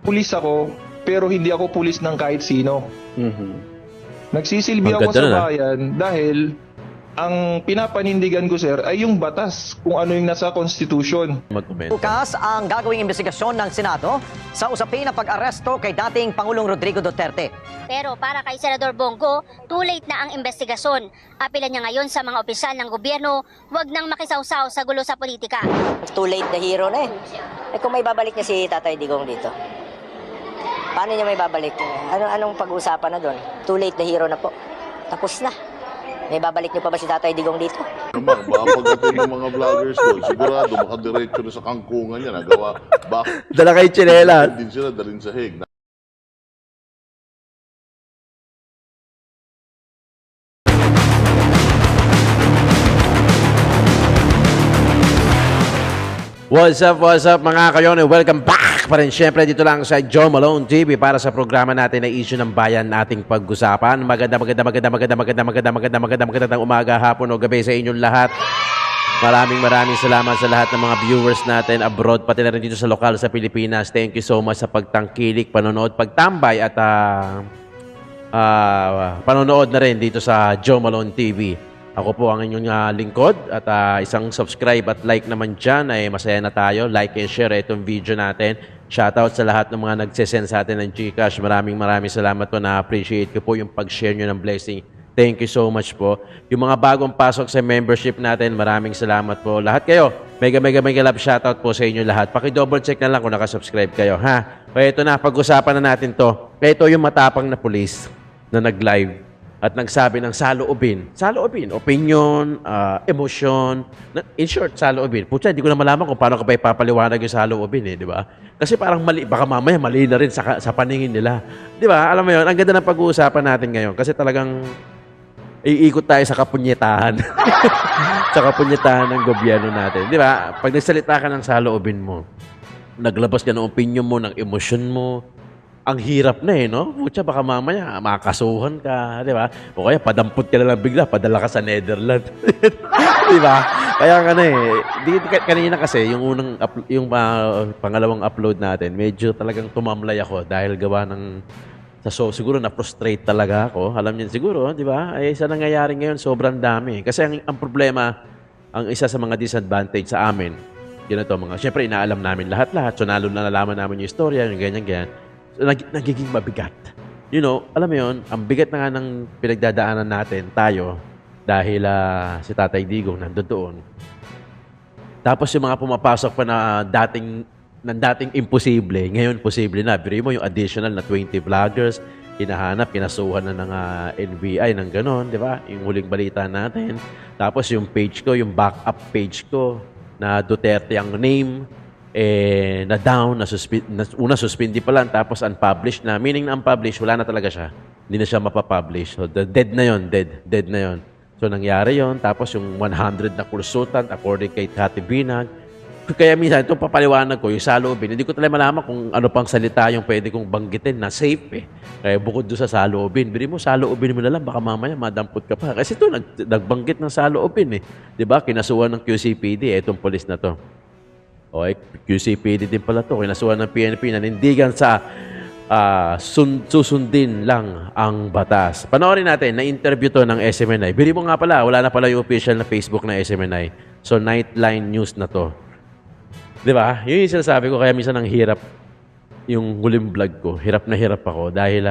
pulis ako, pero hindi ako pulis ng kahit sino. Nagsisilbi Ang ako ganda sa nun, bayan dahil ang pinapanindigan ko, sir, ay yung batas kung ano yung nasa Constitution. Mag-comment. Bukas ang gagawing investigasyon ng Senado sa usapin ng pag-aresto kay dating Pangulong Rodrigo Duterte. Pero para kay Senador Bongo, too late na ang investigasyon. Apela niya ngayon sa mga opisyal ng gobyerno, wag nang makisawsaw sa gulo sa politika. Too late na hero na eh. Eh kung may babalik niya si Tatay Digong dito, paano niya may babalik? Anong pag-uusapan na doon? Too late na hero na po. Tapos na. May babalik niyo pa ba si Tatay Digong dito? Naman, baka pagdating ng mga vloggers doon, sigurado makadiretso na sa kangkungan niya, nagawa, bakit Dala kay Chinela. din sila dalhin sa Hague. What's up mga kayon? Welcome back pa rin syempre dito lang sa Joe Malone TV para sa programa natin na issue ng bayan nating pag-usapan. Magandang umaga, hapon o gabi sa inyong lahat. Maraming salamat sa lahat ng mga viewers natin abroad, pati na rin dito sa lokal sa Pilipinas. Thank you so much sa pagtangkilik, panonood, pagtambay at panonood na rin dito sa Joe Malone TV. Ako po ang inyong lingkod at isang subscribe at like naman dyan ay masaya na tayo. Like and share itong video natin. Shoutout sa lahat ng mga nagsisend sa atin ng GCash. Maraming salamat po. Na-appreciate ko po yung pag-share nyo ng blessing. Thank you so much po. Yung mga bagong pasok sa membership natin, maraming salamat po. Lahat kayo, mega love shoutout po sa inyo lahat. Paki-double check na lang kung nakasubscribe kayo. Ha? Kaya ito na, pag-usapan na natin to. Kaya ito yung matapang na pulis na nag-live at nagsabi ng saloobin, opinion, emosyon, in short, saloobin. Pucha, hindi ko na malaman kung paano ka pa ipapaliwanag yung saloobin eh, di ba? Kasi parang mali, baka mamaya mali na rin sa paningin nila. Di ba? Alam mo yun, ang ganda ng pag-uusapan natin ngayon kasi talagang iikot tayo sa kapunyetahan. Sa kapunyetahan ng gobyerno natin. Di ba? Pag nagsalita ka ng saloobin mo, naglabas ka ng opinion mo, ng emosyon mo, ang hirap na eh, no? Pucha, baka mamaya makakasuhan ka, di ba? O kaya padampot ka na lang bigla, padala ka sa Netherlands. Di ba? Kaya kanina kasi, yung pangalawang upload natin, medyo talagang tumamlay ako dahil gawa ng siguro na-frustrate talaga ako. Alam niyo siguro, di ba? Ay, sa nangyayari ngayon, sobrang dami. Kasi ang problema, ang isa sa mga disadvantage sa amin, yun na to, syempre inaalam namin lahat-lahat. So, nalaman namin yung istorya, yung ganyan. So, nagiging mabigat. You know, alam mo yun, ang bigat na nga ng pinagdadaanan natin, tayo, dahil si Tatay Digong nandun doon. Tapos yung mga pumapasok pa na dating imposible, ngayon posible na. Biro mo yung additional na 20 vloggers, hinahanap, kinasuhan na ng NBI, ng ganon, di ba? Yung huling balita natin. Tapos yung page ko, yung backup page ko, na Duterte ang name, na-down, suspindi pa lang, tapos unpublished na. Meaning na unpublished, wala na talaga siya. Hindi na siya mapapublish. So, dead na yon, dead na yon. So, nangyari yon. Tapos yung 100 na consultant, according kay Cathy Binag. Kaya minsan, itong papaliwanag ko, yung saloobin, hindi ko talaga malaman kung ano pang salita yung pwede kong banggitin na safe eh. Kaya bukod doon sa saloobin, bili mo, saloobin mo na lang, baka mamaya madampot ka pa. Kasi ito, nagbanggit ng saloobin eh. Diba? Kinasuhan ng QCPD, itong polis na to. Okay, QCPD din pala to. Kinasuhan ng PNP na nindigan sa susundin lang ang batas. Panoorin natin, na-interview to ng SMNI. Bili mo nga pala, wala na pala yung official na Facebook na SMNI. So, Nightline News na to. Di ba? Yun yung sinasabi ko, kaya minsan ang hirap yung huling vlog ko. Hirap na hirap ako dahil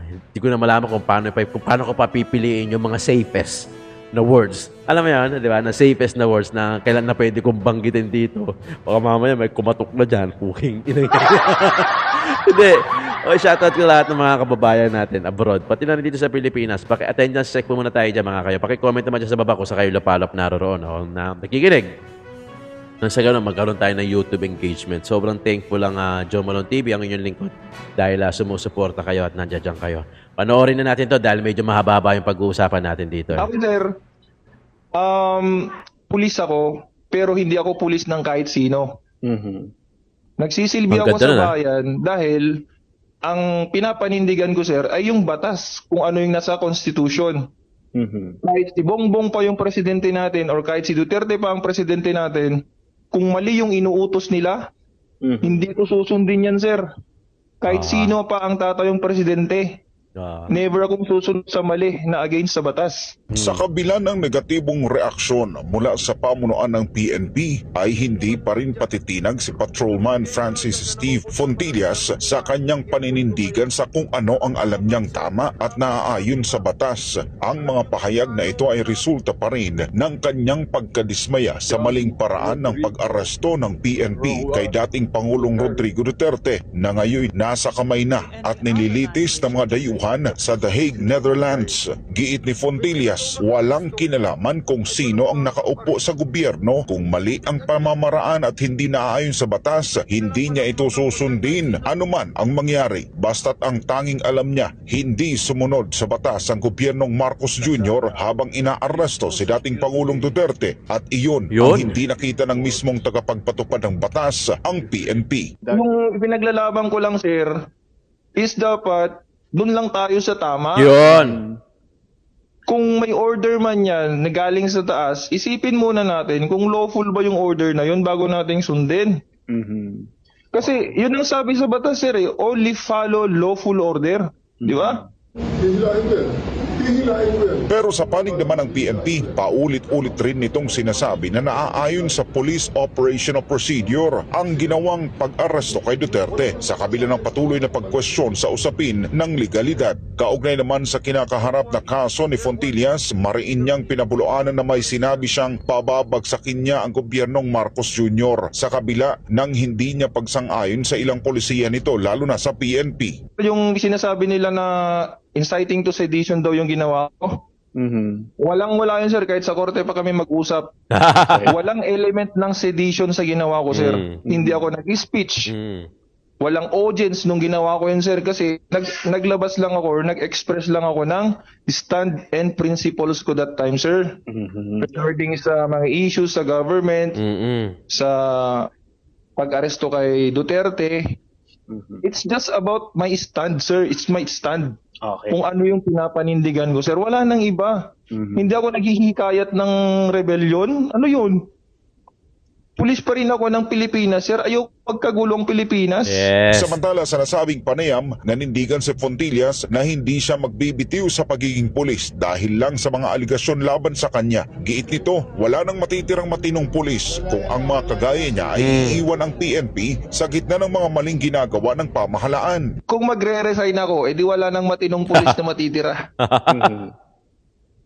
hindi ko na malaman kung paano ko papipiliin yung mga safest na words. Alam mo yan, di ba? Na safest na words na kailan na pwede kong banggitin dito. Baka mamaya may kumatok na dyan. Cooking. Hindi. Okay, shoutout ko lahat ng mga kababayan natin abroad. Pati na rin dito sa Pilipinas. Paki-attendance check po muna tayo dyan mga kayo. Paki-comment naman dyan sa baba ko sa kayo lapalop naroroon. O, na nakikinig. Nang sa ganun, magkaroon tayo ng YouTube engagement. Sobrang thankful lang Joe Malone TV, ang inyong lingkod. Dahil sumusuporta kayo at nandiyan kayo. Panoorin na natin to dahil medyo mahaba yung pag-uusapan natin dito. Ako, sir, pulis ako, pero hindi ako pulis ng kahit sino. Nagsisilbi Ang ako ganda sa nun, bayan dahil ang pinapanindigan ko, sir, ay yung batas kung ano yung nasa Constitution. Kahit si Bongbong pa yung presidente natin or kahit si Duterte pa ang presidente natin, kung mali yung inuutos nila, hindi ko susundin yan, sir. Kahit sino pa ang tatayong presidente. Never akong susunod sa mali na against sa batas. Sa kabila ng negatibong reaksyon mula sa pamunuan ng PNP ay hindi pa rin patitinag si Patrolman Francis Steve Fontillas sa kanyang paninindigan sa kung ano ang alam niyang tama at naaayon sa batas. Ang mga pahayag na ito ay resulta pa rin ng kanyang pagkadismaya sa maling paraan ng pag-aresto ng PNP kay dating Pangulong Rodrigo Duterte na ngayon nasa kamay na at nililitis ng mga dayuhan sa The Hague, Netherlands. Giit ni Fontillas, walang kinalaman kung sino ang nakaupo sa gobyerno. Kung mali ang pamamaraan at hindi naaayon sa batas, hindi niya ito susundin. Ano man ang mangyari, basta't ang tanging alam niya, hindi sumunod sa batas ang gobyernong Marcos Jr. habang inaaresto si dating Pangulong Duterte. At iyon ang hindi nakita ng mismong tagapagpatupad ng batas, ang PNP. Yung pinaglalaban ko lang, sir, is dapat doon lang tayo sa tama. Yun. Kung may order man yan na galing sa taas, isipin muna natin kung lawful ba yung order na yun bago nating sundin. Kasi yun ang sabi sa batas, sir, only follow lawful order. Di ba? Pero sa panig naman ng PNP, paulit-ulit rin nitong sinasabi na naaayon sa Police Operational Procedure ang ginawang pag-aresto kay Duterte sa kabila ng patuloy na pagkwestiyon sa usapin ng legalidad. Kaugnay naman sa kinakaharap na kaso ni Fontillas, mariin niyang pinabulaanan na may sinabi siyang pababagsakin niya ang gobyernong Marcos Jr. sa kabila ng hindi niya pagsang-ayon sa ilang polisiya nito lalo na sa PNP. Yung sinasabi nila na inciting to sedition daw yung ginawa ko. Wala yun, sir. Kahit sa korte pa kami mag-usap. Walang element ng sedition sa ginawa ko, sir. Hindi ako nag-speech. Walang audience nung ginawa ko yun, sir. Kasi naglabas lang ako or nag-express lang ako ng stand and principles ko that time, sir. Regarding sa mga issues sa government, sa pag-aresto kay Duterte. It's just about my stand, sir. It's my stand. Okay. Kung ano yung pinapanindigan ko, sir. Wala nang iba. Hindi ako naghihikayat ng rebellion. Ano yun? Pulis pa rin ako ng Pilipinas, sir. Ayaw pagkagulong Pilipinas. Yes. Samantala sa nasabing panayam, nanindigan si Fontillas na hindi siya magbibitiw sa pagiging pulis dahil lang sa mga aligasyon laban sa kanya. Giit nito, wala nang matitirang matinong pulis kung ang mga kagaya niya ay iiwan ang PNP sa gitna ng mga maling ginagawa ng pamahalaan. Kung magre-resign ako, edi wala nang matinong pulis na matitira.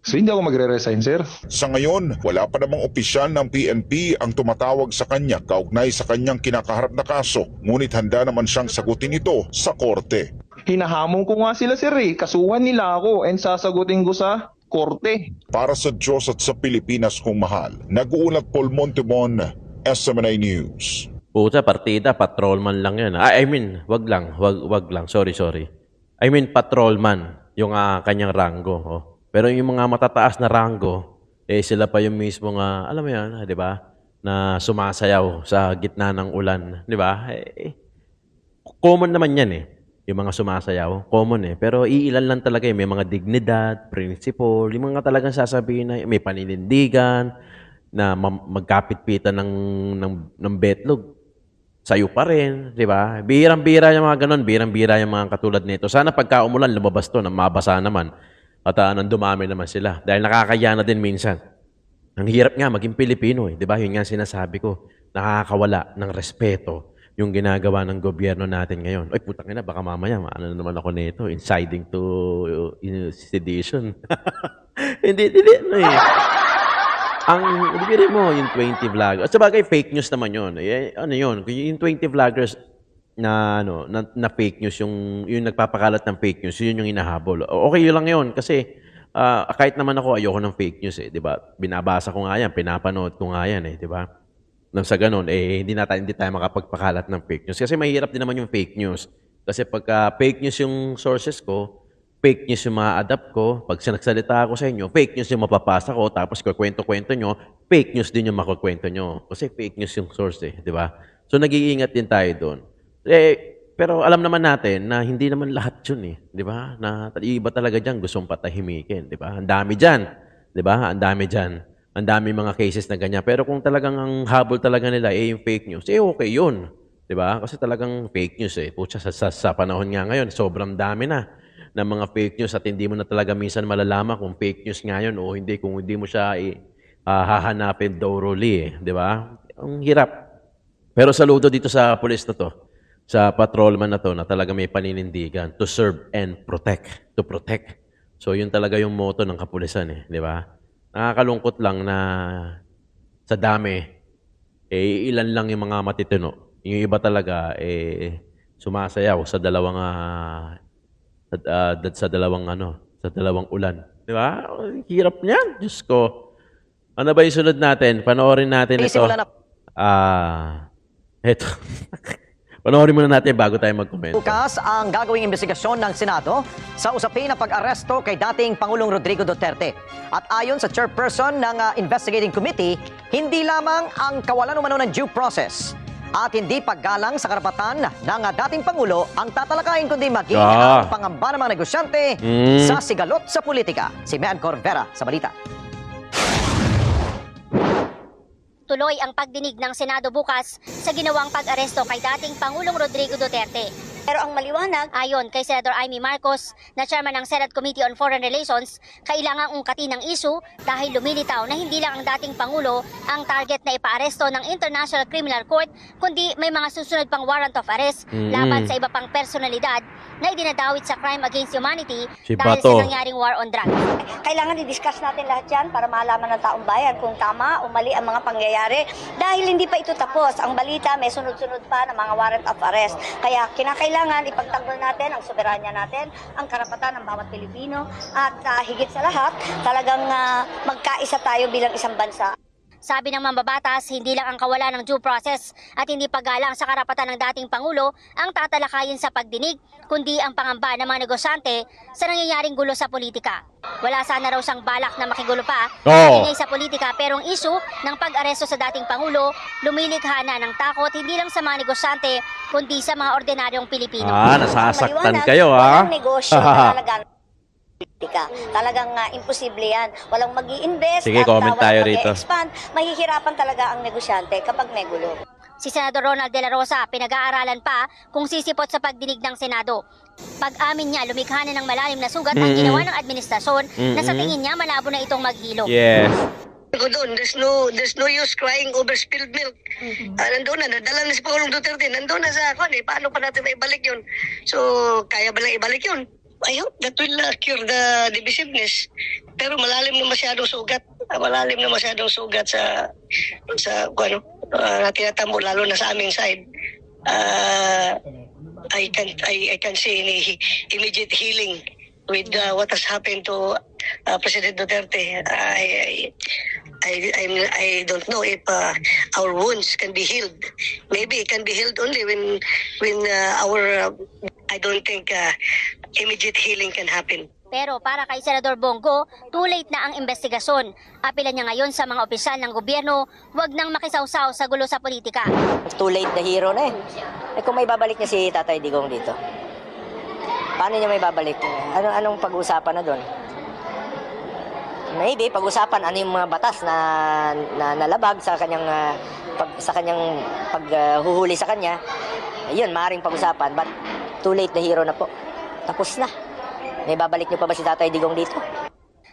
So hindi ako magre-resign, sir. Sa ngayon, wala pa namang opisyal ng PNP ang tumatawag sa kanya kaugnay sa kanyang kinakaharap na kaso, ngunit handa naman siyang sagutin ito sa korte. Hinahamon ko nga sila, sir. Kasuhan nila ako and sasagutin ko sa korte. Para sa Diyos at sa Pilipinas kong mahal, nag-uulat Paul Montemon, SMNA News. Puta, partida, patrolman lang yan. Wag lang. Sorry. I mean, patrolman, yung kanyang ranggo. Oh. Pero yung mga matataas na ranggo, sila pa yung mismo alam mo yan, di ba? Na sumasayaw sa gitna ng ulan, di ba? Common naman yan yung mga sumasayaw, common Pero iilan lang talaga may mga dignidad, principle, yung mga talagang sasabihin na may paninindigan, na magkapit-pitan ng betlog. Sayo pa rin, di ba? Birang-bira yung mga ganun, birang-bira yung mga katulad nito. Sana pagka umulan, lumabas to, nang mabasa naman. At nang dumami naman sila. Dahil nakakaya na din minsan. Ang hirap nga maging Pilipino di ba? Yun nga sinasabi ko. Nakakawala ng respeto yung ginagawa ng gobyerno natin ngayon. Ay, putang ina, baka mamaya, ano naman ako nito, inciting to sedition. Hindi, Ang, ibigay mo, yung 20 vloggers. At sabagay, fake news naman yun. Ano yun? Yung 20 vloggers, na fake news, yung nagpapakalat ng fake news, yun yung inahabol. Okay, yun lang yun kasi kahit naman ako ayoko ng fake news di ba? Binabasa ko nga yan, pinapanood ko nga yan di ba? Nang sa ganun hindi tayo makapagpakalat ng fake news kasi mahirap din naman yung fake news. Kasi pagka fake news yung sources ko, fake news yung ma-adapt ko, pag sinagsalita ako sa inyo, fake news yung mapapasa ko, tapos kwento-kwento nyo, fake news din yung makukwento nyo. Kasi fake news yung source di ba? So nag-iingat din tayo doon. Pero alam naman natin na hindi naman lahat yun di ba? Na iba talaga diyan gustong patahimikin, di ba? Ang dami diyan, di ba? Ang dami diyan. Ang dami mga cases na ganyan. Pero kung talagang ang habol talaga nila yung fake news, okay yun. 'Di ba? Kasi talagang fake news eh. Putya, sa panahon nga ngayon, sobrang dami na ng mga fake news at hindi mo na talaga minsan malalaman kung fake news nga yun o hindi kung hindi mo siya hahanapin thoroughly eh. 'Di ba? Ang hirap. Pero saludo dito sa pulis na to, sa patrolman na to na talaga may paninindigan to serve and protect, to protect. So yun talaga yung motto ng kapulisan eh, 'di ba? Nakakalungkot lang na sa dami ilan lang yung mga matitino. Yung iba talaga sumasayaw sa dalawang sa dalawang ulan, 'di ba? Ang hirap niyan, Diyos ko. Ano ba yung sunod natin? Panoorin natin ito. Simula na Ito. Panoorin muna natin bago tayo mag-comment. bukas ang gagawing investigasyon ng Senado sa usapin na pag-aresto kay dating Pangulong Rodrigo Duterte. At ayon sa chairperson ng investigating committee, hindi lamang ang kawalan umano ng due process at hindi paggalang sa karapatan ng dating Pangulo ang tatalakayin kundi maging ang pangamba ng mga negosyante sa sigalot sa politika. Si Mean Corvera sa balita. Tuloy ang pagdinig ng Senado bukas sa ginawang pag-aresto kay dating Pangulong Rodrigo Duterte. Pero ang maliwanag, ayon kay Senator Amy Marcos, na chairman ng Senate Committee on Foreign Relations, kailangang ungkatin ng issue dahil lumilitaw na hindi lang ang dating Pangulo ang target na ipaaresto ng International Criminal Court, kundi may mga susunod pang warrant of arrest laban sa iba pang personalidad na idinadawit sa crime against humanity dahil sa nangyaring war on drugs. Kailangan i-discuss natin lahat yan para malaman ng taong bayan kung tama o mali ang mga pangyayari dahil hindi pa ito tapos. Ang balita may sunod-sunod pa ng mga warrant of arrest. Kaya kinakailangan ipagtanggol natin ang soberanya natin, ang karapatan ng bawat Pilipino at higit sa lahat, talagang magkaisa tayo bilang isang bansa. Sabi ng mambabatas, hindi lang ang kawalan ng due process at hindi paggalang sa karapatan ng dating Pangulo ang tatalakayin sa pagdinig, kundi ang pangamba ng mga negosyante sa nangyayaring gulo sa politika. Wala sana raw siyang balak na makigulo pa sa politika, pero ang issue ng pag-aresto sa dating Pangulo lumilikha na ng takot hindi lang sa mga negosyante kundi sa mga ordinaryong Pilipino. Nasasaktan kayo Walang negosyo na talagang politika. Talagang imposible yan. Walang mag-i-invest Sige, at comment tayo walang rito. mag-expand. Mahihirapan talaga ang negosyante kapag may gulo. Si Senador Ronald De La Rosa pinag-aaralan pa kung sisipot sa pagdinig ng Senado. Pag-amin niya, lumikha na ng malalim na sugat ang ginawa ng administrasyon na sa tingin niya malabo na itong maghilo. Yes. There's no use crying over spilled milk. Nandun na, nadala na si Pangulong Duterte, nandun na sa ako. Paano pa natin maibalik yun? So, kaya ba lang ibalik yun? I hope that will cure the divisiveness. Pero malalim na masyadong sugat. Malalim na masyadong sugat sa tinatambo, lalo na sa aming side. I can see any immediate healing with what has happened to President Duterte. I don't know if our wounds can be healed. Maybe it can be healed only when I don't think immediate healing can happen. Pero para kay Senador Bongo, too late na ang investigasyon. Apela niya ngayon sa mga opisyal ng gobyerno, wag nang makisawsaw sa gulo sa politika. Too late na hero na eh. Kung may babalik niya si Tatay Digong dito, paano niya may babalik? Anong pag-uusapan na doon? Maybe pag-usapan ano yung mga batas na nalabag sa kanyang paghuhuli sa kanya. Ayun, maaaring pag-usapan, but too late na hero na po. Tapos na. May babalik niyo pa ba si Tatay Digong dito?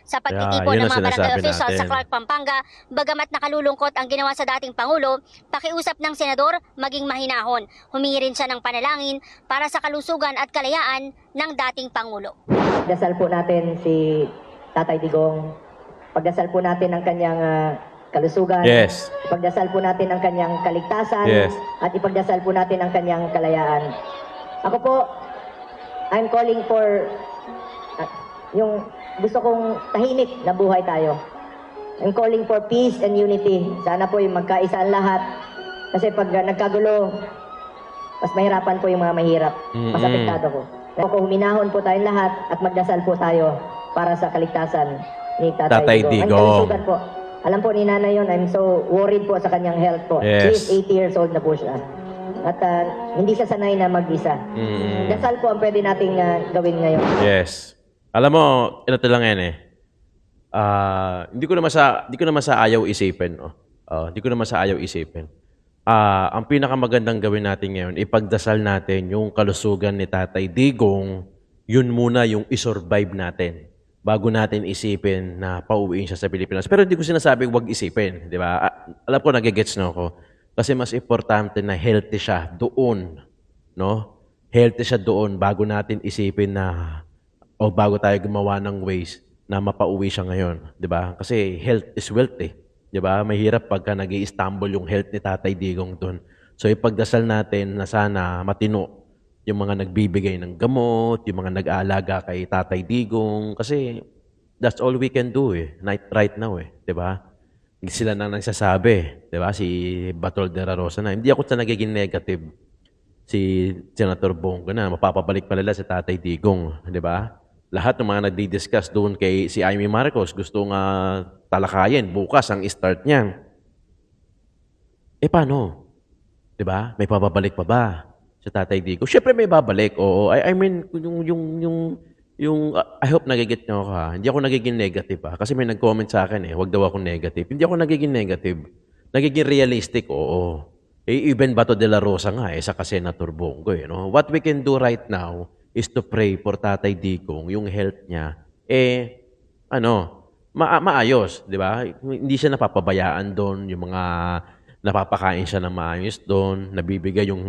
Sa pagtitipon ng mga barangay officials sa Clark, Pampanga, bagamat nakalulungkot ang ginawa sa dating Pangulo, pakiusap ng Senador maging mahinahon. Humingi rin siya ng panalangin para sa kalusugan at kalayaan ng dating Pangulo. Dasal po natin si Tatay Digong. Pagdasal po natin ang kanyang kalusugan. Yes. Ipagdasal po natin ang kanyang kaligtasan. Yes. At ipagdasal po natin ang kanyang kalayaan. Ako po, I'm calling for yung gusto kong tahimik na buhay tayo. I'm calling for peace and unity. Sana po yung magkaisa ang lahat. Kasi pag nagkagulo, mas mahirapan po yung mga mahirap. Mas apektado ko. Kung huminahon po tayong lahat at magdasal po tayo para sa kaligtasan ni Tatay Digong. Ang kalusugan po. Alam po ni Nanay yun, I'm so worried po sa kanyang health po. Yes. She is 80 years old na po siya. At hindi siya sanay na mag-isa. Dasal po ang pwede nating gawin ngayon. Yes. Alam mo, ito lang yan eh. Hindi ko naman sa ayaw isipin. Hindi ko naman sa ayaw isipin. ang pinakamagandang gawin natin ngayon, ipagdasal natin yung kalusugan ni Tatay Digong, yun muna yung isurvive natin bago natin isipin na pauwiin siya sa Pilipinas. Pero hindi ko sinasabi huwag isipin, di ba? Alam ko, nagigets na ako. Kasi mas importante na healthy siya doon, no? Healthy siya doon bago natin isipin na o bago tayo gumawa ng ways na mapauwi siya ngayon, di ba? Kasi health is wealth eh. Di ba? Mahirap pagka nag-i-stumble yung health ni Tatay Digong doon. So ipagdasal natin na sana matino yung mga nagbibigay ng gamot, yung mga nag-aalaga kay Tatay Digong. Kasi that's all we can do eh, right now eh. Di ba? Hindi sila nang nagsasabi. Di ba? Si Batol de la Rosa na. Hindi ako sa nagiging negative. Si Senator Bongo na. Mapapabalik pa nila si Tatay Digong. Di ba? Lahat ng mga nagdi-discuss doon kay si Amy Marcos, gusto nga talakayin, bukas ang start niyan. Paano? Diba? May pababalik pa ba sa Tatay Digong? Siyempre may babalik, oo. I mean, I hope nagigit nyo ako ha. Hindi ako nagiging negative ha. Kasi may nag-comment sa akin huwag daw ako negative. Hindi ako nagiging negative. Nagiging realistic, oo. Even Bato de la Rosa nga sa Senator Bongo. No? What we can do right now is to pray for Tatay Digong, yung health niya, maayos, di ba? Hindi siya napapabayaan doon, yung mga napapakain siya ng maayos doon, nabibigay yung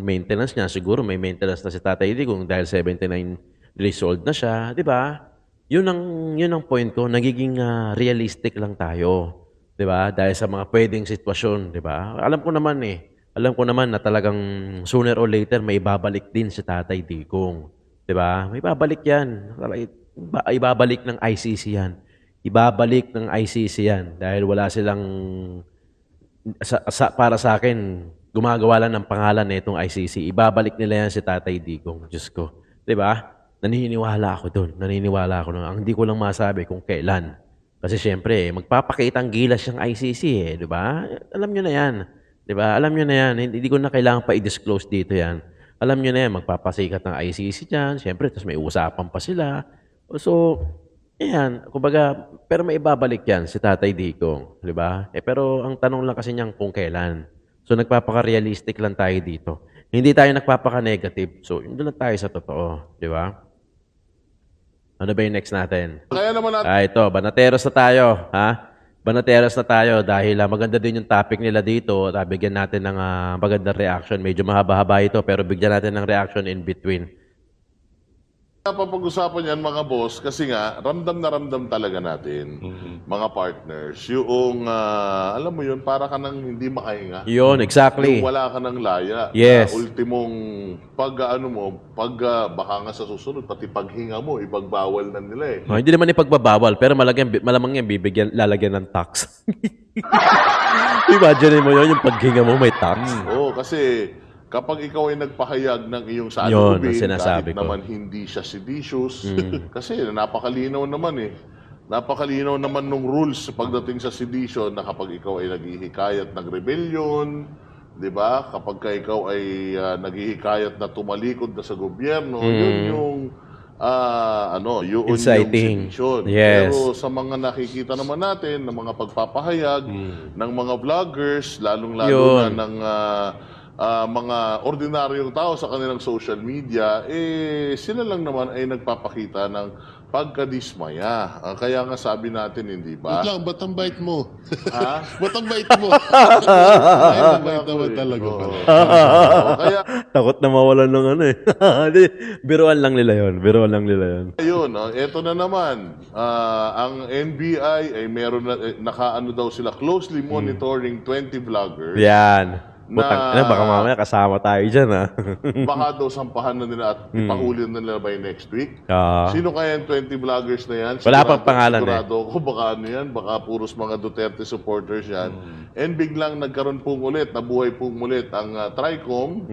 maintenance niya. Siguro may maintenance na si Tatay Digong dahil 79 years old na siya, di ba? Yun ang point ko, nagiging realistic lang tayo, di ba? Dahil sa mga pwedeng sitwasyon, di ba? Alam ko naman na talagang sooner or later may babalik din si Tatay Digong. Diba? May babalik yan. Ibabalik ng ICC yan. Ibabalik ng ICC yan. Dahil wala silang, para sa akin, gumagawa lang ng pangalan na itong ICC. Ibabalik nila yan si Tatay Digong. Diyos ko. Diba? Naniniwala ako doon. Ang hindi ko lang masabi kung kailan. Kasi syempre, magpapakita ang gilas yung ICC Diba? Alam nyo na yan. Diba? Alam nyo na yan. Hindi ko na kailangan pa i-disclose dito yan. Alam nyo na yan, magpapasikat ng ICC dyan. Siyempre, tapos may usapan pa sila. So, yan. Kumbaga, pero may ibabalik yan si Tatay Digong. Diba? Pero ang tanong lang kasi niyan kung kailan. So, nagpapaka-realistic lang tayo dito. Hindi tayo nagpapaka-negative. So, yun lang tayo sa totoo. Diba? Ano ba yung next natin? Kaya naman natin. Ito, Banateros na tayo. Ha? Banateros na tayo dahil maganda din yung topic nila dito. Bigyan natin ng magandang reaction. Medyo mahaba-haba ito pero bigyan natin ng reaction in between. Papag-usapan yan mga boss kasi nga ramdam na ramdam talaga natin mga partners yung alam mo yun para ka nang hindi makahinga. Yun, exactly. Yung wala ka nang laya. Yes. Ultimong pag baka nga sa susunod pati paghinga mo ibagbawal na nila Hindi naman ipagbabawal pero malamang yan lalagyan ng tax. Imagine mo yun yung paghinga mo may tax. Oo, kasi kapag ikaw ay nagpahayag ng iyong saloobin, kahit naman hindi siya seditious, kasi napakalinaw naman Napakalinaw naman ng rules pagdating sa sedition na kapag ikaw ay naghihikayat ng rebellion, di ba? Kapag ikaw ay naghihikayat na tumalikod na sa gobyerno, yun yung inciting. Yung Yes. Pero sa mga nakikita naman natin, ng mga pagpapahayag ng mga vloggers, lalong-lalo na ng mga ordinaryong tao sa kanilang social media, sila lang naman ay nagpapakita ng pagkadismaya. Kaya nga sabi natin, hindi ba? Wait lang, ba't ang bait mo? Ha? Ba't ang bait mo? Ay, ang bait naman talaga pala. Kaya, Takot na mawalan ng biruan lang nila yun. ayun, eto na naman. Ang NBI ay meron na, nakaano daw sila, closely monitoring 20 vloggers. Yan. Baka mamaya kasama tayo dyan Baka daw sampahan na nila at ipahuli na nila by next week. Ah. Sino kaya yung 20 vloggers na yan? Wala pang pangalan Sigurado ko baka ano yan, baka puros mga Duterte supporters yan. And biglang nagkaroon pong ulit, nabuhay pong ulit ang TRICOM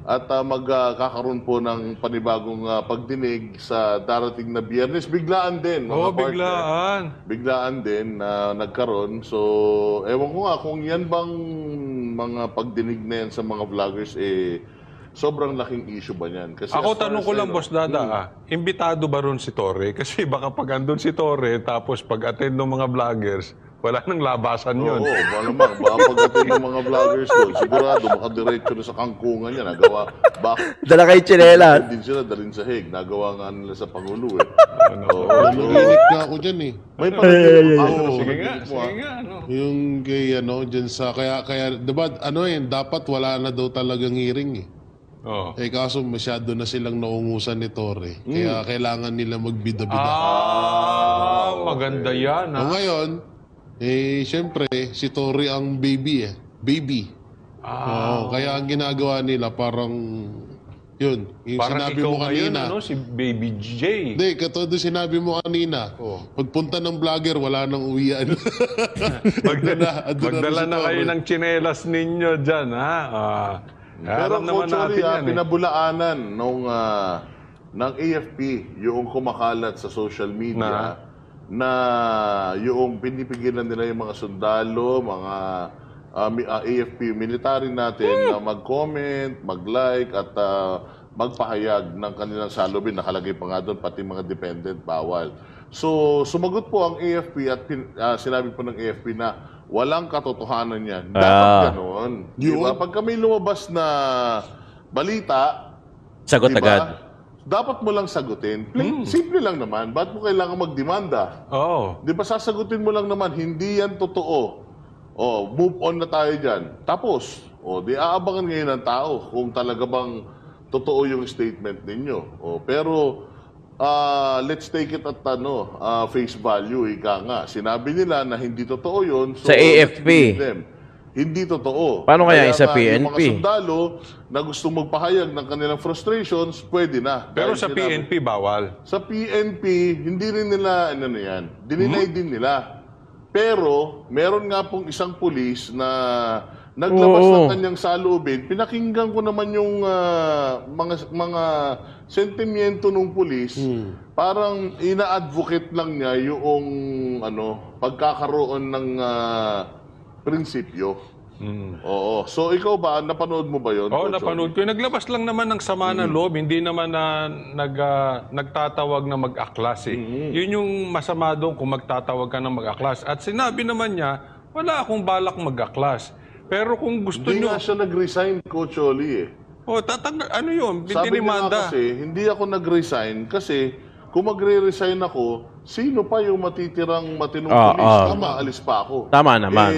at magkakaroon po ng panibagong pagdinig sa darating na Biyernes. Biglaan din. Mga partner. Biglaan din na nagkaroon. So, ewan ko nga kung yan bang mga pagdinig na yan sa mga vloggers, sobrang laking issue ba yan? Kasi ako tanong ko lang, Boss Dada, imbitado ba ron si Torre? Kasi baka pag andun si Torre, tapos pag attend ng mga vloggers, Wala nang labasan yun. Oo, malamang. Baka pagdating ng mga vloggers doon, sigurado, makadiretso na sa kangkungan niya. Nagawa, Dala kay tsinelas. Din sila dalhin sa Hague. Nagawa nga nila sa Pangulo eh. Narinig ka ako dyan eh. May panaginip ako. Sige nga. Ano? Yung kay dyan sa, kaya, diba, dapat wala na daw talagang hearing eh. Oh. Kaso masyado na silang naungusan ni Torre. Kaya kailangan nila magbida-bida. Maganda yan. O ngayon, syempre, si Torre ang baby eh. Baby. Oo, kaya ang ginagawa nila parang, yun, yung Parang sinabi ikaw mo ngayon, kanina. si Baby J. Hindi, katulad yung sinabi mo kanina. Pagpunta ng vlogger, wala nang uwian. Magdala na kayo ng tsinelas ninyo dyan, ha? Pero alam naman Coach natin Oli, yan. pinabulaanan ng AFP yung kumakalat sa social media na yung pinipigilan nila yung mga sundalo, mga AFP military natin na mag-comment, mag-like at magpahayag ng kanilang salubin. Nakalagay pa nga doon, pati mga dependent, bawal. So, sumagot po ang AFP at sinabi po ng AFP na walang katotohanan yan. Dapat ganoon. Diba? Pag kami lumabas na balita, Sagot diba? agad. Dapat mo lang sagutin. Simple lang naman. Ba't mo kailangan magdemanda? Oo. Di ba sasagutin mo lang naman, hindi yan totoo. O, move on na tayo dyan. Tapos, di aabangan ngayon ng tao kung talaga bang totoo yung statement ninyo. Pero, let's take it at face value, ika nga. Sinabi nila na hindi totoo yun. So, Sa AFP. Hindi totoo. Paano kaya sa Yung PNP? mga sundalo na gustong magpahayag ng kanilang frustrations, pwede na. Pero Dahil sa PNP, bawal. Sa PNP, hindi rin nila, dininay din nila. Pero, meron nga pong isang pulis na naglabas ng kanyang saloobin. Pinakinggan ko naman yung mga sentimiento ng pulis. Parang ina-advocate lang niya yung pagkakaroon ng prinsipyo. Oo. So, ikaw ba, napanood mo ba yun? Oo, Coach napanood ko. Naglabas lang naman ng sama ng loob. Hindi naman na nagtatawag na mag-aklas eh. Yun yung masama doon kung magtatawag ka na mag-aklas. At sinabi naman niya, wala akong balak mag-aklas. Pero kung gusto Hindi nyo... nga siya nag-resign, Coach Oli eh. ano yun? Sabi niya nga Tinimanda. kasi, hindi ako nag-resign kasi kung magre-resign ako, sino pa yung matitirang matinong pulis? Alis pa ako. Tama naman.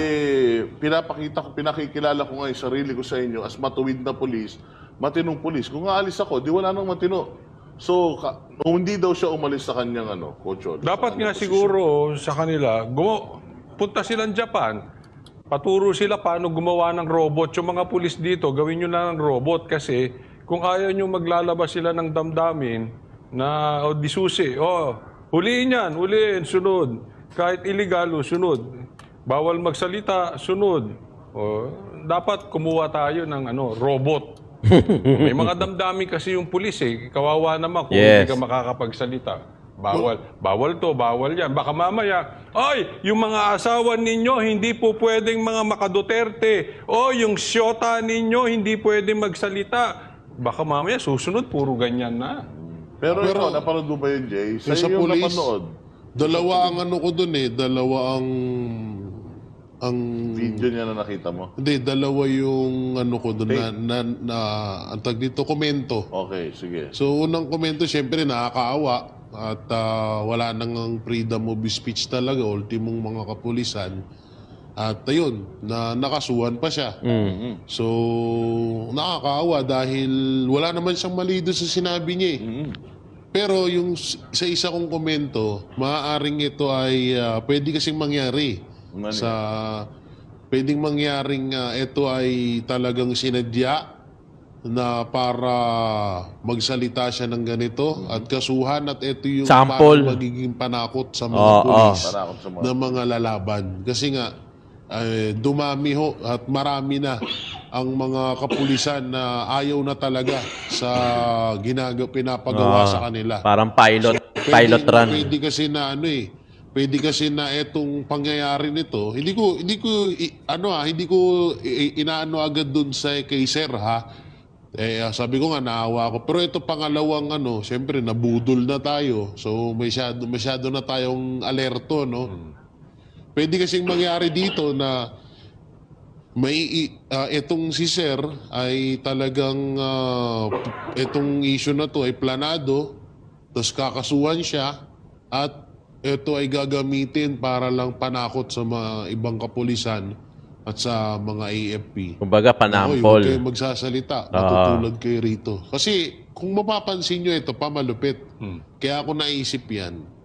Pinakikilala ko nga yung sarili ko sa inyo as matuwid na pulis, matinong pulis. Kung aalis ako, di wala nang matino. So, hindi daw siya umalis sa kanyang Coach Oli. Dapat nga siguro sa kanila, punta silang Japan. Paturo sila paano gumawa ng robot. Yung mga pulis dito, gawin nyo na ng robot kasi kung ayaw nyo maglalabas sila ng damdamin na disusi, huliin yan, sunod. Kahit illegal, sunod. Bawal magsalita, sunod. Dapat kumuha tayo ng robot. May mga damdamin kasi yung pulis eh. Kawawa naman kung hindi ka makakapagsalita. Bawal to, bawal yan. Baka mamaya, yung mga asawa ninyo, hindi po pwedeng mga makaduterte. Yung syota ninyo, hindi pwedeng magsalita. Baka mamaya, susunod, puro ganyan na. Pero ikaw, napanood mo ba yun, Jay? Sa sa iyo police, napanood. dalawa ang ko dun eh. Dalawa ang Video niya na nakita mo? Hindi, dalawa yung ko dun ang tag dito, komento. Okay, sige. So, unang komento, syempre, nakakaawa. At wala nang freedom of speech talaga, ultimong mga kapulisan. At ayun, nakasuhan pa siya. So, nakakaawa dahil wala naman siyang mali doon sa sinabi niya eh. Pero yung sa isa kong komento, maaaring ito ay pwede kasing mangyari. Pwedeng mangyaring ito ay talagang sinadya na para magsalita siya ng ganito at kasuhan at ito yung sample magiging panakot sa mga pulis na mga lalaban. Kasi nga, dumami at marami na ang mga kapulisan na ayaw na talaga sa pinapagawa sa kanila. Parang pilot run. Pwede kasi na pwede kasi na etong pangyayari nito, hindi ko inaano agad dun sa kay Sir ha. Sabi ko nga naawa ako. Pero ito pangalawang siyempre nabudol na tayo. So masyado na tayong alerto, no? Pwede kasing mangyari dito na itong si Sir ay talagang itong issue na to ay planado, tapos kakasuhan siya at ito ay gagamitin para lang panakot sa mga ibang kapulisan at sa mga AFP. Kumbaga, Huwag panampol. kayong magsasalita. Matutulad kayo rito. Kasi kung mapapansin nyo ito, pamalupit. Kaya ako naisip yan.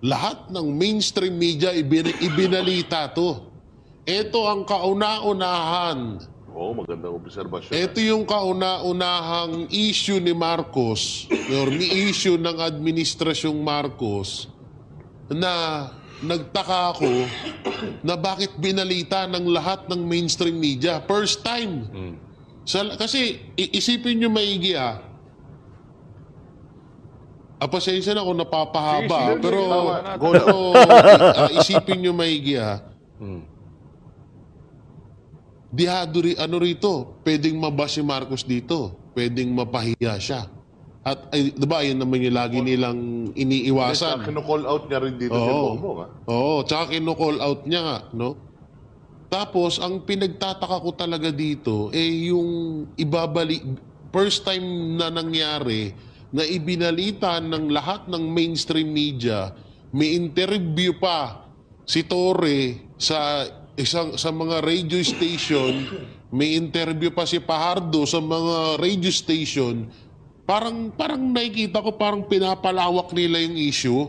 Lahat ng mainstream media ibinalita to. Ito ang kauna-unahan. Oo, magandang obserbasyon. Ito yung kauna-unahang issue ni Marcos or ni issue ng administrasyong Marcos na nagtaka ako na bakit binalita ng lahat ng mainstream media. First time. Kasi isipin nyo maigi pasensya na kung napapahaba. Sige, Pero isipin nyo maigi rito, pwedeng mabash si Marcos dito. Pwedeng mapahiya siya. At diba, yun naman yung lagi nilang iniiwasan. Kinu-call out niya rin dito si Bongbong. Oo, tsaka kinu-call out niya nga, no? Tapos, ang pinagtataka ko talaga dito, yung first time na nangyari, na ibinalita ng lahat ng mainstream media, may interview pa si Torre sa mga radio station, may interview pa si Fajardo sa mga radio station. Parang nakikita ko parang pinapalawak nila yung issue.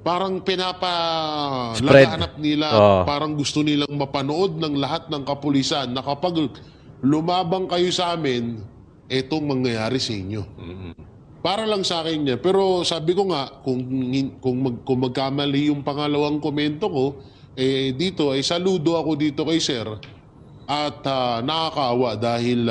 Parang pinapalaganap nila. Parang gusto nilang mapanood ng lahat ng kapulisan na kapag lumabang kayo sa amin, etong mangyayari sa inyo. Para lang sa akin yan. Pero sabi ko nga, kung magkamali yung pangalawang komento ko, dito ay saludo ako dito kay Sir. At nakakaawa dahil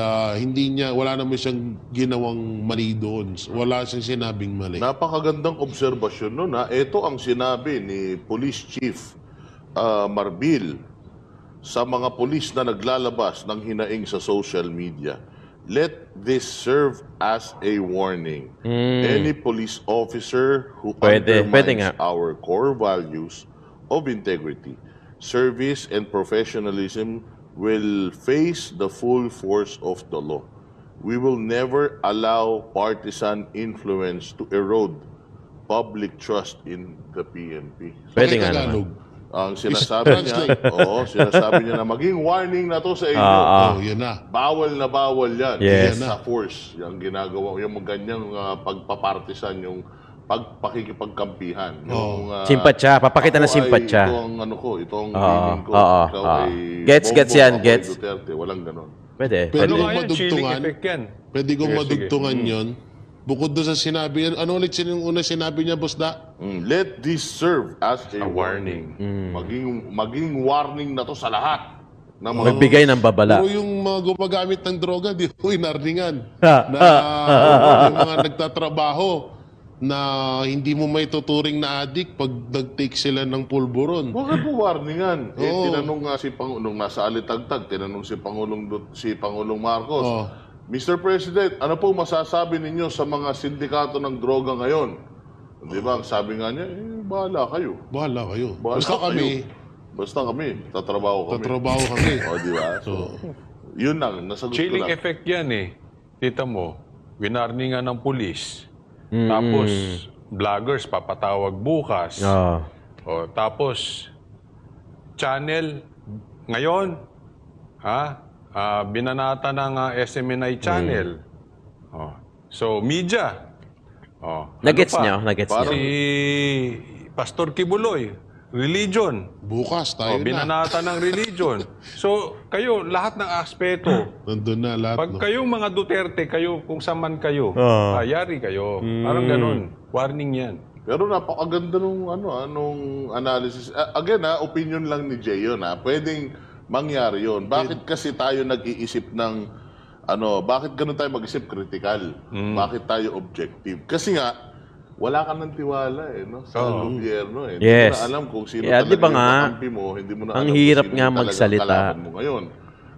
wala naman siyang ginawang mali doon. Wala siyang sinabing mali. Napakagandang obserbasyon nun. Ito ang sinabi ni Police Chief Marbil sa mga pulis na naglalabas ng hinaing sa social media. Let this serve as a warning. Any police officer who undermines our core values of integrity, service, and professionalism will face the full force of the law. We will never allow partisan influence to erode public trust in the PNP. Pwede nga naman. Ang sinasabi niya na maging warning na to sa inyo. Yun na. Bawal na bawal yan. Yes. Sa force. Yung ginagawa, yung ganyang pagpapartisan, yung pakikipagkampihan. Simpatya, papakita na simpatya. Ito ang ito ang meaning ko. Ikaw ay Gets yan, ako ay gets. Duterte. Walang ganon. Pwede. Pwede kong Chilling madugtungan. effect yan. Pwede kong madugtungan yun. Bukod doon sa sinabi yan, ano ulit yung una sinabi niya, Boss Da? Let this serve as a warning. Maging warning na to sa lahat. Magbigay ng babala. Pero yung mga gumagamit ng droga, di ko inarningan. Yung mga nagtatrabaho na hindi mo may tuturing na addict pag nag-take sila ng pulburon. Bakit po warningan? Tinanong nga si Pangulong, nasa Alitagtag, tinanong si Pangulong Marcos, Mr. President, ano po masasabi ninyo sa mga sindikato ng droga ngayon? Di ba? Sabi nga niya, bahala kayo. Bahala kayo. Basta kami. Tatrabaho kami. O, di ba? So, yun lang. Nasagot ko Chilling lang. effect yan Tita mo, winarningan ng pulis. Tapos, vloggers papatawag bukas. Tapos, channel, ngayon, binanata ng SMNI channel. So, media. Nagets ano pa? niyo? Si Pastor Kibuloy, religion. Bukas tayo na. Binanata ng religion. So, kayo, lahat ng aspeto. Nandun na lahat. Pag kayong mga Duterte, kayo, kung saan man kayo, yari kayo. Parang ganun. Warning yan. Pero napakaganda nung analysis. Again, opinion lang ni Jay yun. Pwedeng mangyari yun. Bakit kasi tayo nag-iisip ng bakit ganun tayo mag-isip critical? Bakit tayo objective? Kasi nga, wala ka ng tiwala sa gobyerno. Hindi mo na alam kung sino talaga yung kakampi mo. Hindi mo na ang alam hirap kung nga sino magsalita. kalaban mo ngayon.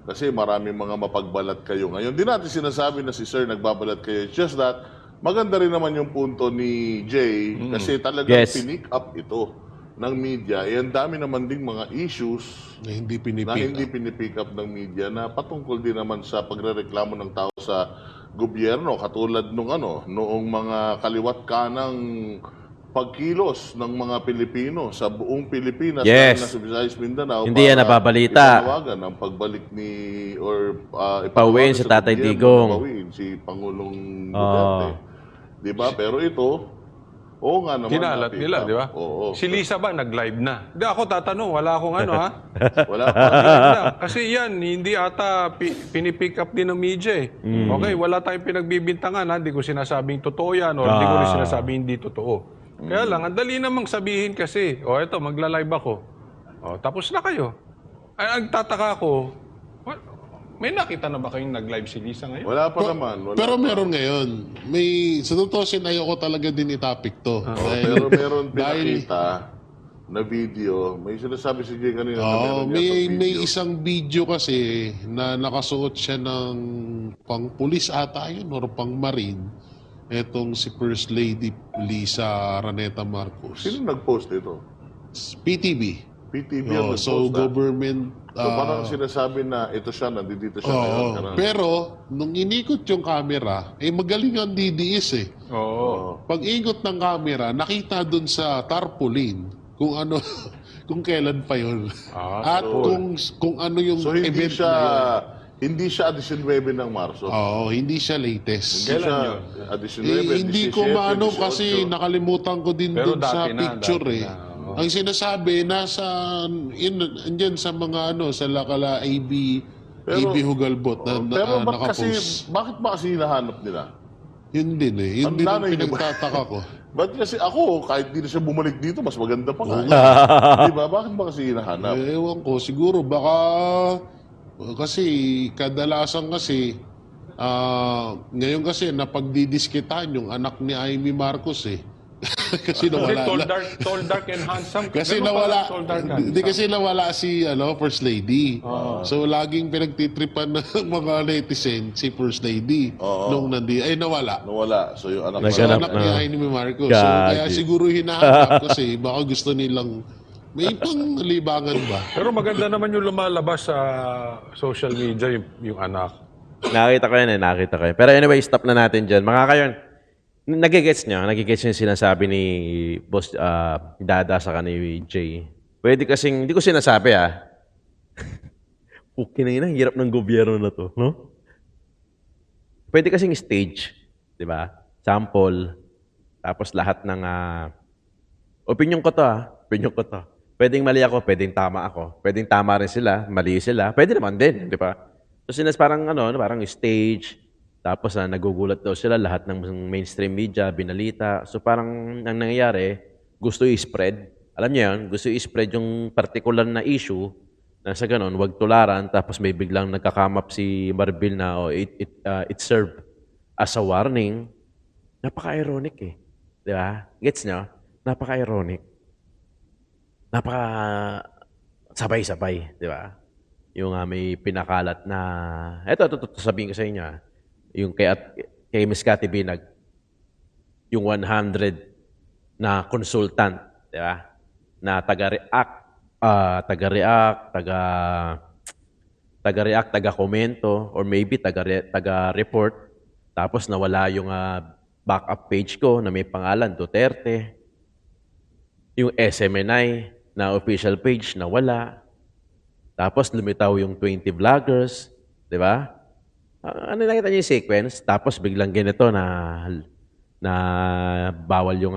Kasi maraming mga mapagbalat kayo ngayon. Di natin sinasabi na si Sir nagbabalat kayo. It's just that maganda rin naman yung punto ni Jay kasi talagang pinick up ito ng media, ang dami naman ding mga issues Na hindi na hindi pinipick up ng media na patungkol din naman sa pagrereklamo ng tao sa gobyerno, katulad noong mga kaliwat kanang pagkilos ng mga Pilipino sa buong Pilipinas, Yes. sa Visayas, Mindanao, Hindi yan nababalita. ipanawagan ang pagbalik Pauwiin si Tatay Digong. Pauwiin si Pangulong Duterte. Di ba? Pero ito, oo nga naman. Kinalat nila, di ba? Oo. Si Lisa ba nag-live na? Hindi, ako tatanong, wala akong ano ha? Wala pa. Nag-live na. Kasi yan, hindi ata pinipick up din ng media eh. Okay, wala tayong pinagbibintangan ha? Hindi ko sinasabing totoo yan o hindi ko rin sinasabing hindi totoo. Kaya lang, ang dali namang sabihin kasi, eto, magla-live ako. Tapos na kayo. Ang tataka ko, may nakita na ba kayong nag-live si Lisa ngayon? Wala pa naman. Pero meron ngayon. Sa totoo, ayoko talaga din i-topic to. Pero meron pinakita na video. May sinasabi si Jay kanina na meron may isang video kasi na nakasuot siya ng pang-pulis ata yun or pang-marine. Etong si First Lady Lisa Araneta Marcos. Sino nag-post ito? PTV. PTV ang nag-post. So government... So parang sinasabi na ito siya, nandito siya ngayon. Pero nung inikot yung camera, magaling ang DDS eh. Pag ikot ng camera, nakita dun sa tarpaulin kung ano, kung kailan pa yun. At kung ano yung so event na yun. Hindi siya 19 ng Marso. Hindi siya latest. Hindi siya 19, hindi 17, ko maano 18. kasi nakalimutan ko din dun sa picture eh. Ang sinasabi, andyan sa mga sa Lakala AB Hugalbot na nakapost. Bakit ba kasi hinahanap nila? Yun din eh. Yun din ang pinagtataka ko. Ba't kasi ako, kahit di na siya bumalik dito, mas maganda pa nga. Diba? Bakit ba kasi hinahanap? Ewan ko, siguro baka kasi kadalasan kasi ngayon kasi napagdidiskitan yung anak ni Amy Marcos eh. Kasi nawala. Tall, dark and handsome. Kasi nawala. Hindi kasi nawala si First Lady. So laging pinagtitripan ng mga netizen si First Lady nung nawala. Nawala. So yung anak ni Amy Marcos. So kaya siguro hinahanap kasi baka gusto nilang may panglibangan ba? Pero maganda naman yung lumalabas sa social media, yung anak. Nakita ko yan. Pero anyway, stop na natin dyan. Mga kayon, nagigets nyo yung sinasabi ni Boss Dada sa ni Jay. Pwede kasing, hindi ko sinasabi Okay na yun, hirap ng gobyerno na to, no? Pwede kasing stage, di ba? Sample, tapos lahat ng opinion ko to. Pwedeng mali ako, pwedeng tama ako. Pwedeng tama rin sila, mali sila. Pwede naman din, di ba? So parang parang stage, tapos nagugulat daw sila lahat ng mainstream media, binalita. So parang ang nangyayari, gusto i-spread. Alam niyo yun, gusto i-spread yung particular na issue na sa ganun, wag tularan, tapos may biglang nagkakamap si Marbil na it served as a warning. Napaka-ironic eh. Di ba? Gets nyo? Napaka-ironic. Sabay-sabay, di ba? Yung may pinakalat na, eto sabihin ko sa inyo, yung kay Ms. Cathy Binag, yung 100 na consultant, di ba? Na taga-react, taga-komento, or maybe taga-report, tapos nawala yung backup page ko na may pangalan, Duterte. Yung SMNI na official page na wala. Tapos lumitaw yung 20 vloggers, di ba? Ano nakita niyo yung sequence? Tapos biglang ganito na bawal yung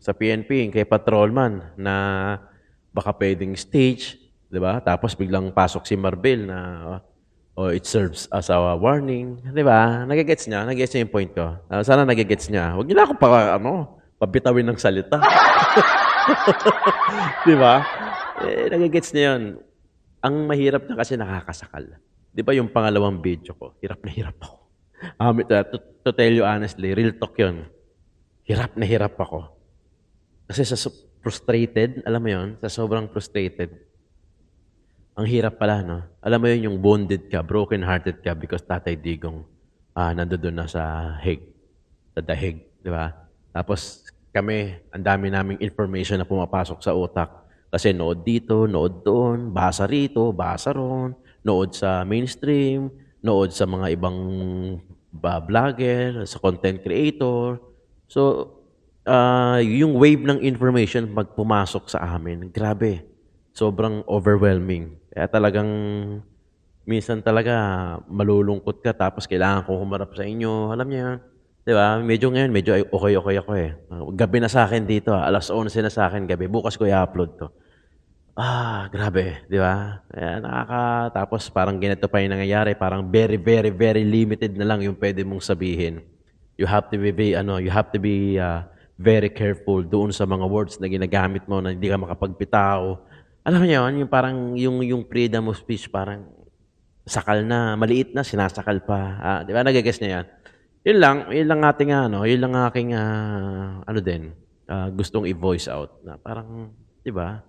sa PNP kay patrolman na baka pwedeng stage, di ba? Tapos biglang pasok si Marbil na it serves as a warning, di ba? Nagigets niya yung point ko. Sana nagigets niya. Huwag niyo na ako pabitawin ng salita. Di ba? Nagigets niya yun. Ang mahirap na kasi nakakasakal. Di ba yung pangalawang video ko, hirap na hirap ako. To tell you honestly, real talk yun. Hirap na hirap ako. Kasi sa frustrated, alam mo yun, sa sobrang frustrated, ang hirap pala, no? Alam mo yun, yung wounded ka, broken-hearted ka because Tatay Digong nandoon na sa Hague, sa The Hague, di ba? Tapos, kami, ang dami naming information na pumapasok sa utak. Kasi nood dito, nood doon, basa rito, basa ron, nood sa mainstream, nood sa mga ibang vlogger, sa content creator. So, yung wave ng information pag pumasok sa amin, grabe. Sobrang overwhelming. Kaya talagang minsan talaga malulungkot ka tapos kailangan ko humarap sa inyo. Alam niyo yan. Di ba? Medyo ngayon, medyo okay ako eh. Gabi na sa akin dito. 11:00 na sa akin gabi. Bukas ko i-upload to. Grabe. Di ba? Kaya tapos parang ganito pa yung nangyayari. Parang very, very, very limited na lang yung pwede mong sabihin. You have to be, very careful doon sa mga words na ginagamit mo na hindi ka makapagbitaw. Alam niyo yun, yung parang yung freedom of speech parang sakal na, maliit na, sinasakal pa. Di ba? Nagagets niya yan. Yun lang ating yun lang aking gustong i-voice out na parang, 'di ba?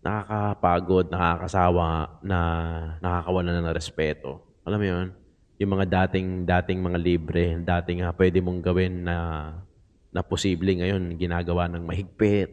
Nakakapagod, nakakasawa, na nakakawala na ng respeto. Alam mo 'yun? Yung mga dating mga libre, dating pwede mong gawin na posible ngayon ginagawa ng mahigpit.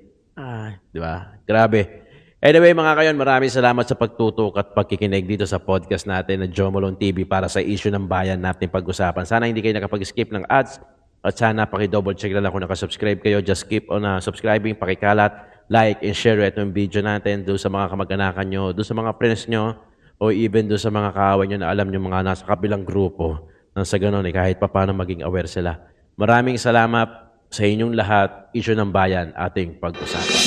'Di ba? Grabe. Anyway, mga kayon, maraming salamat sa pagtutok at pagkikinig dito sa podcast natin na Joe Malone TV para sa issue ng bayan natin pag-usapan. Sana hindi kayo nakapag-skip ng ads at sana paki-double check lang kung nakasubscribe kayo. Just keep on subscribing, pakikalat, like, and share itong video natin doon sa mga kamag-anakan nyo, doon sa mga friends nyo, o even doon sa mga kaaway nyo na alam nyo mga nasa kabilang grupo. Nang sa ganun, kahit pa paano maging aware sila. Maraming salamat sa inyong lahat. Issue ng bayan ating pag-usapan.